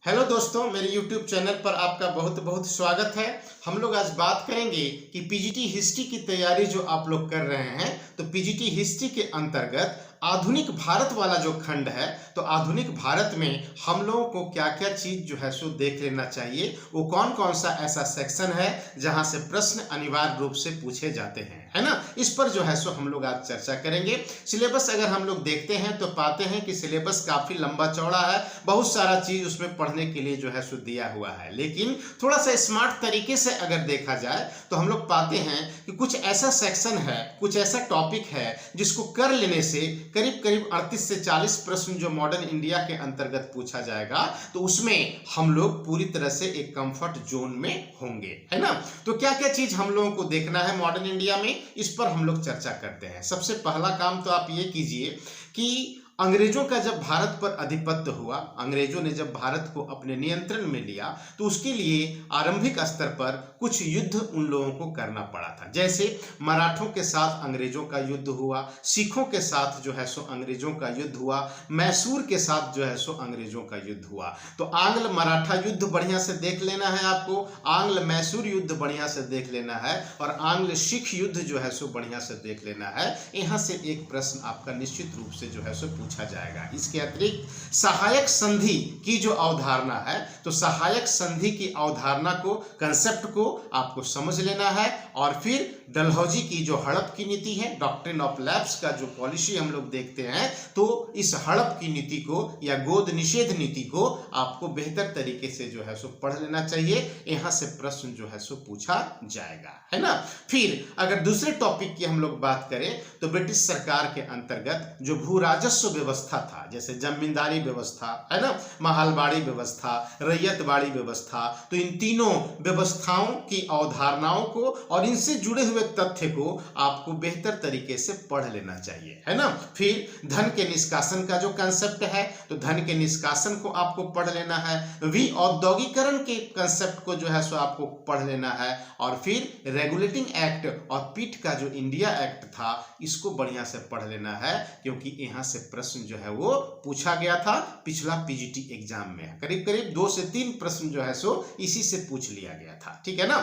Hello दोस्तों, मेरे YouTube channel पर आपका बहुत बहुत स्वागत है। हम लोग आज बात करेंगे कि पीजीटी हिस्ट्री की तैयारी जो आप लोग कर रहे हैं, तो पीजीटी हिस्ट्री के अंतर्गत आधुनिक भारत वाला जो खंड है, तो आधुनिक भारत में हम लोगों को क्या क्या चीज जो है सो देख लेना चाहिए। वो कौन कौन सा ऐसा सेक्शन है जहां से प्रश्न अनिवार्य रूप से पूछे जाते हैं, है ना। इस पर जो है सो हम लोग आज चर्चा करेंगे। सिलेबस अगर हम लोग देखते हैं तो पाते हैं कि सिलेबस काफी लंबा चौड़ा है, बहुत सारा चीज उसमें पढ़ने के लिए जो है सो दिया हुआ है। लेकिन थोड़ा सा स्मार्ट तरीके से अगर देखा जाए तो हम लोग पाते हैं कि कुछ ऐसा सेक्शन है, कुछ ऐसा टॉपिक है जिसको कर लेने से करीब करीब 38 से 40 प्रश्न जो मॉडर्न इंडिया के अंतर्गत पूछा जाएगा, तो उसमें हम लोग पूरी तरह से एक कंफर्ट जोन में होंगे, है ना। तो क्या क्या चीज हम लोगों को देखना है मॉडर्न इंडिया में, इस पर हम लोग चर्चा करते हैं। सबसे पहला काम तो आप ये कीजिए कि अंग्रेजों का जब भारत पर आधिपत्य हुआ, अंग्रेजों ने जब भारत को अपने नियंत्रण में लिया, तो उसके लिए आरंभिक स्तर पर कुछ युद्ध उन लोगों को करना पड़ा था। जैसे मराठों के साथ अंग्रेजों का युद्ध हुआ, सिखों के साथ जो है सो अंग्रेजों का युद्ध हुआ, मैसूर के साथ जो है सो अंग्रेजों का युद्ध हुआ। तो आंग्ल मराठा युद्ध बढ़िया से देख लेना है आपको, आंग्ल मैसूर युद्ध बढ़िया से देख लेना है, और आंग्ल सिख युद्ध जो है सो बढ़िया से देख लेना है। यहाँ से एक प्रश्न आपका निश्चित रूप से जो है सो पूछा जाएगा। इसके अतिरिक्त सहायक संधि की जो अवधारणा है, तो सहायक संधि की अवधारणा को, कंसेप्ट को आपको समझ लेना है। और फिर डलहौजी की जो हड़प की नीति है, डॉक्ट्रिन ऑफ लैप्स का जो पॉलिसी हम लोग देखते हैं, तो इस हड़प की नीति को या गोद निषेध नीति को आपको बेहतर तरीके से जो है सो पढ़ लेना चाहिए। यहां से प्रश्न जो है सो पूछा जाएगा, है ना। फिर अगर दूसरे टॉपिक की हम लोग बात करें तो ब्रिटिश सरकार के अंतर्गत जो भू राजस्व व्यवस्था था, जैसे जमींदारी व्यवस्था, है ना, महलबाड़ी व्यवस्था, रैयतबाड़ी व्यवस्था, तो इन तीनों व्यवस्थाओं की अवधारणाओं को और इनसे जुड़े हुए तथ्य को आपको बेहतर तरीके से पढ़ लेना चाहिए, है ना। फिर धन के निष्कासन का जो कंसेप्ट है, तो धन के निष्कासन को आपको पढ़ लेना है। विऔद्योगिकरण के कंसेप्ट को जो है सो आपको पढ़ लेना है। और फिर रेगुलेटिंग एक्ट और पीट का जो इंडिया एक्ट था, इसको बढ़िया से पढ़ लेना है, क्योंकि यहां से प्रश्न जो है वो पूछा गया था पिछला पीजीटी एग्जाम में। करीब करीब 2 से 3 प्रश्न जो है सो इसी से पूछ लिया गया था, ठीक है ना।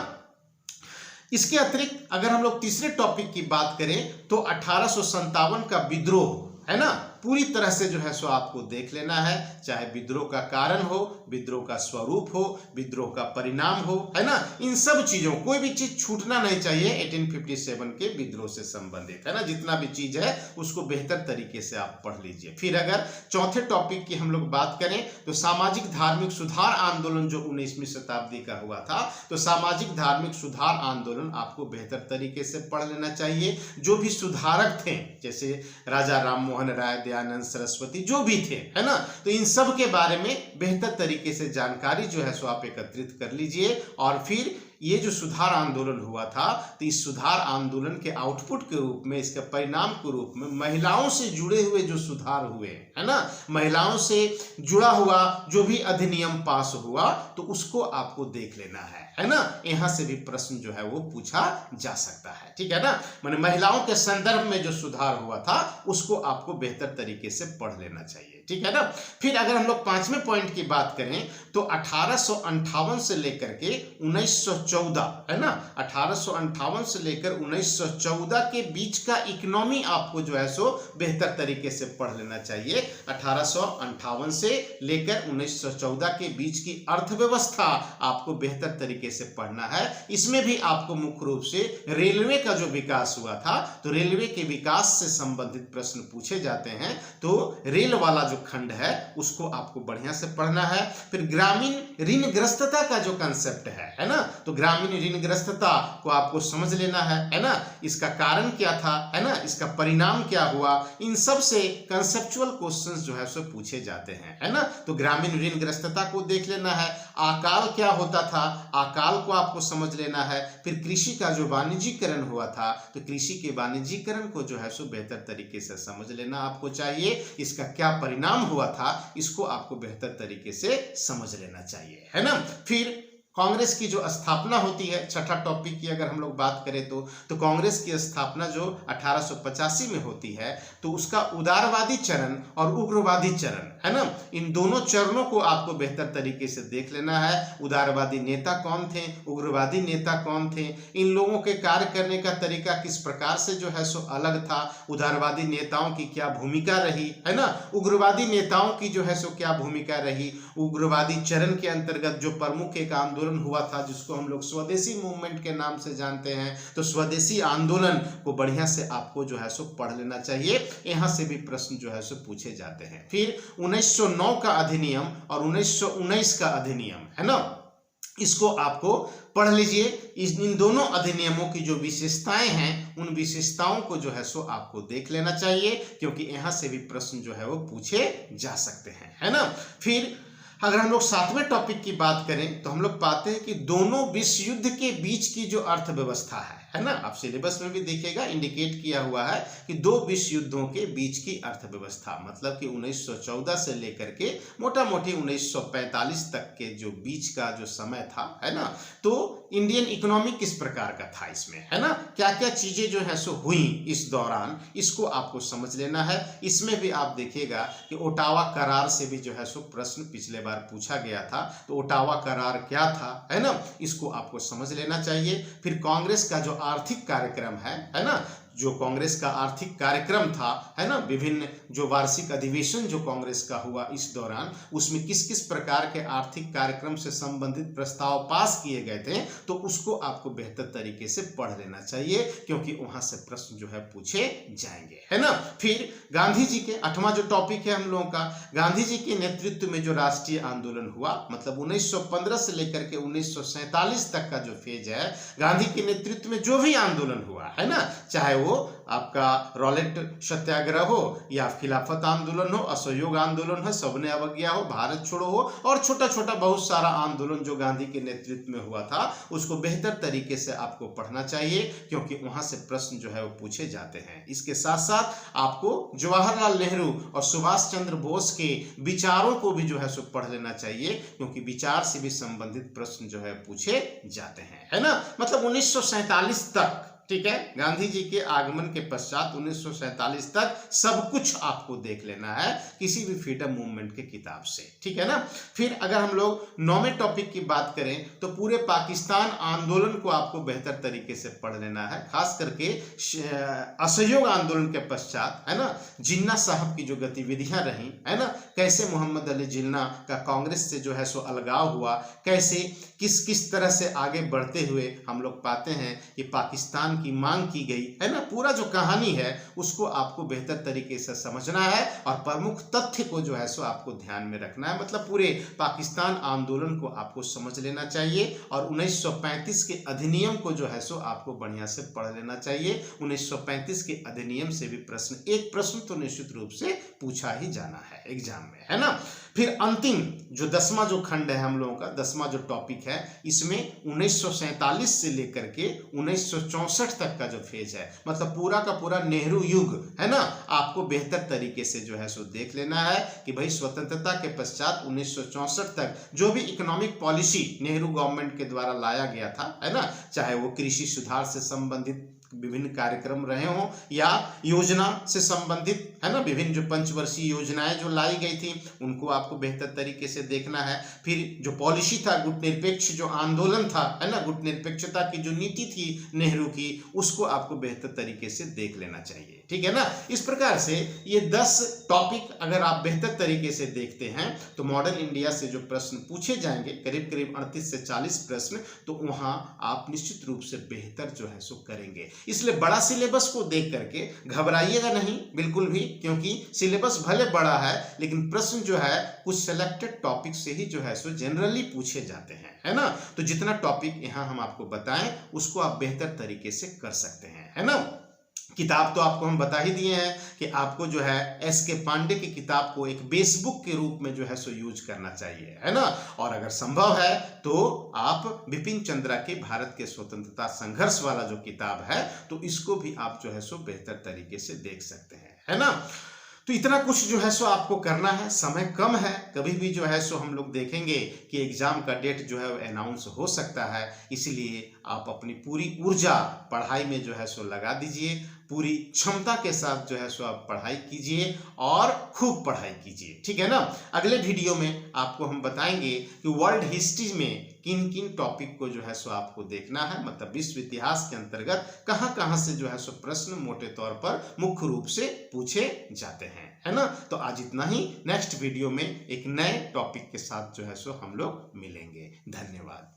इसके अतिरिक्त अगर हम लोग तीसरे टॉपिक की बात करें तो 1857 का विद्रोह, है ना, पूरी तरह से जो है सो आपको देख लेना है। चाहे विद्रोह का कारण हो, विद्रोह का स्वरूप हो, विद्रोह का परिणाम हो, है ना, इन सब चीजों, कोई भी चीज छूटना नहीं चाहिए 1857 के विद्रोह से संबंधित, है ना। जितना भी चीज है उसको बेहतर तरीके से आप पढ़ लीजिए। फिर अगर चौथे टॉपिक की हम लोग बात करें तो सामाजिक धार्मिक सुधार आंदोलन जो 19वीं शताब्दी का हुआ था, तो सामाजिक धार्मिक सुधार आंदोलन आपको बेहतर तरीके से पढ़ लेना चाहिए। जो भी सुधारक थे, जैसे राजा राम मोहन राय, दयानंद सरस्वती, जो भी थे, है ना, तो इन सब के बारे में बेहतर तरीके से जानकारी जो है सो आप एकत्रित कर लीजिए। और फिर ये जो सुधार आंदोलन हुआ था, तो इस सुधार आंदोलन के आउटपुट के रूप में, इसके परिणाम के रूप में महिलाओं से जुड़े हुए जो सुधार हुए, है ना, महिलाओं से जुड़ा हुआ जो भी अधिनियम पास हुआ, तो उसको आपको देख लेना है ना। यहां से भी प्रश्न जो है वो पूछा जा सकता है, ठीक है ना। माने महिलाओं के संदर्भ में जो सुधार हुआ था उसको आपको बेहतर तरीके से पढ़ लेना चाहिए, ठीक है ना। फिर अगर हम लोग 5वें पॉइंट की बात करें तो 1858 से लेकर के 1914, है ना, 1858 से लेकर 1914 के बीच का इकोनॉमी आपको जो है सो बेहतर तरीके से पढ़ लेना चाहिए। 1858 से लेकर 1914 के बीच की अर्थव्यवस्था आपको बेहतर तरीके से पढ़ना है। इसमें भी आपको मुख्य रूप से रेलवे का जो विकास हुआ था, तो रेलवे के विकास से संबंधित प्रश्न पूछे जाते हैं, तो रेल वाला जो खंड है उसको आपको बढ़िया से पढ़ना है। फिर ग्रामीण ऋणग्रस्तता का जो कंसेप्ट है ना, तो ग्रामीण ऋणग्रस्तता को आपको समझ लेना है ना। इसका कारण क्या था, है ना, इसका परिणाम क्या हुआ, इन सब से कंसेप्चुअल क्वेश्चंस जो है सो पूछे जाते हैं, है ना। तो ग्रामीण ऋणग्रस्तता को देख लेना है। अकाल क्या होता था, अकाल को आपको समझ लेना है। फिर कृषि का जो वाणिज्यीकरण हुआ था, तो कृषि के वाणिज्यीकरण को जो है सो बेहतर तरीके से समझ लेना आपको चाहिए। इसका क्या परिणाम हुआ था, इसको आपको बेहतर तरीके से समझ लेना चाहिए, है ना। फिर कांग्रेस की जो स्थापना होती है, छठा टॉपिक की अगर हम लोग बात करें तो कांग्रेस की स्थापना जो 1885 में होती है, तो उसका उदारवादी चरण और उग्रवादी चरण है ना, इन दोनों चरणों को आपको बेहतर तरीके से देख लेना है। उदारवादी नेता कौन थे, उग्रवादी नेता कौन थे, इन लोगों के कार्य करने का तरीका किस प्रकार से जो है सो अलग था, उदारवादी नेताओं की क्या भूमिका रही है ना, उग्रवादी नेताओं की जो है सो क्या भूमिका रही। उग्रवादी चरण के अंतर्गत जो प्रमुख एक आंदोलन हुआ था जिसको हम लोग स्वदेशी मूवमेंट के नाम से जानते हैं, तो स्वदेशी आंदोलन को बढ़िया से आपको जो है सो पढ़ लेना चाहिए, यहाँ से भी प्रश्न जो है सो पूछे जाते हैं। फिर 1909 का अधिनियम और 1919 का अधिनियम है ना, इसको आपको पढ़ लीजिए। इन दोनों अधिनियमों की जो विशेषताएं हैं, उन विशेषताओं को जो है सो आपको देख लेना चाहिए, क्योंकि यहाँ से भी प्रश्न जो है वो पूछे जा सकते हैं, है ना। फिर अगर हम लोग सातवें टॉपिक की बात करें तो हम लोग पाते हैं कि दोनों विश्व युद्ध के बीच की जो अर्थव्यवस्था है ना, आप सिलेबस में भी देखिएगा इंडिकेट किया हुआ है कि दो विश्व युद्धों के बीच की अर्थव्यवस्था, मतलब कि 1914 से लेकर के मोटा मोटी 1945 तक के जो बीच का जो समय था, है ना, तो इंडियन इकोनॉमी किस प्रकार का था इसमें, है ना, क्या क्या चीजें जो है सो हुई इस दौरान, इसको आपको समझ लेना है। इसमें भी आप देखिएगा कि ओटावा करार से भी जो है सो प्रश्न पिछले बार पूछा गया था, तो ओटावा करार क्या था, है ना, इसको आपको समझ लेना चाहिए। फिर कांग्रेस का जो आर्थिक कार्यक्रम है ना, जो कांग्रेस का आर्थिक कार्यक्रम था, है ना, विभिन्न जो वार्षिक अधिवेशन जो कांग्रेस का हुआ इस दौरान, उसमें किस किस प्रकार के आर्थिक कार्यक्रम से संबंधित प्रस्ताव पास किए गए थे, तो उसको आपको बेहतर तरीके से पढ़ लेना चाहिए, क्योंकि वहां से प्रश्न जो है पूछे जाएंगे, है ना। फिर गांधी जी के 8वां जो टॉपिक है हम लोगों का, गांधी जी के नेतृत्व में जो राष्ट्रीय आंदोलन हुआ, मतलब 1915 से लेकर के 1947 तक का जो फेज है, गांधी के नेतृत्व में जो भी आंदोलन हुआ, है ना, चाहे वो आपका रॉलेट सत्याग्रह हो या खिलाफत आंदोलन हो, असहयोग आंदोलन हो, सबने अवज्ञा हो, भारत छोड़ो हो, और छोटा छोटा बहुत सारा आंदोलन जो गांधी के नेतृत्व में हुआ था, उसको बेहतर तरीके से आपको पढ़ना चाहिए, क्योंकि वहां से प्रश्न जो है वो पूछे जाते हैं। इसके साथ साथ आपको जवाहरलाल नेहरू और सुभाष चंद्र बोस के विचारों को भी जो है सो पढ़ लेना चाहिए, क्योंकि विचार से भी संबंधित प्रश्न जो है पूछे जाते हैं, है ना। मतलब 1947 तक, ठीक है, गांधी जी के आगमन के पश्चात 1947 तक सब कुछ आपको देख लेना है किसी भी फ्रीडम मूवमेंट के किताब से, ठीक है ना। फिर अगर हम लोग 9वें टॉपिक की बात करें तो पूरे पाकिस्तान आंदोलन को आपको बेहतर तरीके से पढ़ लेना है, खास करके असहयोग आंदोलन के पश्चात, है ना, जिन्ना साहब की जो गतिविधियां रही, है ना, कैसे मोहम्मद अली जिन्ना का कांग्रेस से जो है सो अलगाव हुआ, कैसे किस किस तरह से आगे बढ़ते हुए हम लोग पाते हैं कि पाकिस्तान की मांग की गई, है ना, पूरा जो कहानी है उसको आपको बेहतर तरीके से समझना है, और प्रमुख तथ्य को जो है सो आपको ध्यान में रखना है, मतलब पूरे पाकिस्तान आंदोलन को आपको समझ लेना चाहिए, और 1935 के अधिनियम को जो है सो आपको बढ़िया से पढ़ लेना चाहिए। 1935 के अधिनियम से भी एक प्रश्न तो निश्चित रूप से पूछा ही जाना है एग्जाम में, है ना। फिर अंतिम जो 10वां जो खंड है हम लोगों का, 10वां जो टॉपिक है, इसमें 1947 से लेकर के 1964 तक का जो फेज है, मतलब पूरा का पूरा नेहरू युग, है ना, आपको बेहतर तरीके से जो है सो देख लेना है कि भाई स्वतंत्रता के पश्चात 1964 तक जो भी इकोनॉमिक पॉलिसी नेहरू गवर्नमेंट के द्वारा लाया गया था, है ना, चाहे वो कृषि सुधार से संबंधित विभिन्न कार्यक्रम रहे हों या योजना से संबंधित, है ना, विभिन्न जो पंचवर्षीय योजनाएं जो लाई गई थी उनको आपको बेहतर तरीके से देखना है। फिर जो पॉलिसी था, गुट निरपेक्ष जो आंदोलन था, है ना, गुट निरपेक्षता की जो नीति थी नेहरू की, उसको आपको बेहतर तरीके से देख लेना चाहिए, ठीक है ना। इस प्रकार से ये 10 टॉपिक अगर आप बेहतर तरीके से देखते हैं तो मॉडर्न इंडिया से जो प्रश्न पूछे जाएंगे करीब करीब 38 से 40 प्रश्न, तो वहां आप निश्चित रूप से बेहतर जो है सो करेंगे। इसलिए बड़ा सिलेबस को देख करके घबराइएगा नहीं बिल्कुल भी, क्योंकि सिलेबस भले बड़ा है लेकिन प्रश्न जो है कुछ सिलेक्टेड टॉपिक से ही जो है सो जनरली पूछे जाते हैं, है ना। तो जितना टॉपिक यहाँ हम आपको बताएं उसको आप बेहतर तरीके से कर सकते हैं, है ना। किताब तो आपको हम बता ही दिए हैं कि आपको जो है एस.के. पांडे की किताब को एक बेसबुक के रूप में जो है सो यूज करना चाहिए, है ना। और अगर संभव है तो आप बिपिन चंद्रा के भारत के स्वतंत्रता संघर्ष वाला जो किताब है, तो इसको भी आप जो है सो बेहतर तरीके से देख सकते हैं, है ना। तो इतना कुछ जो है सो आपको करना है, समय कम है, कभी भी जो है सो हम लोग देखेंगे कि एग्जाम का डेट जो है अनाउंस हो सकता है, इसलिए आप अपनी पूरी ऊर्जा पढ़ाई में जो है सो लगा दीजिए, पूरी क्षमता के साथ जो है सो आप पढ़ाई कीजिए और खूब पढ़ाई कीजिए, ठीक है ना। अगले वीडियो में आपको हम बताएंगे कि वर्ल्ड हिस्ट्री में किन किन टॉपिक को जो है सो आपको देखना है, मतलब विश्व इतिहास के अंतर्गत कहाँ कहाँ से जो है सो प्रश्न मोटे तौर पर मुख्य रूप से पूछे जाते हैं, है ना। तो आज इतना ही, नेक्स्ट वीडियो में एक नए टॉपिक के साथ जो है सो हम लोग मिलेंगे। धन्यवाद।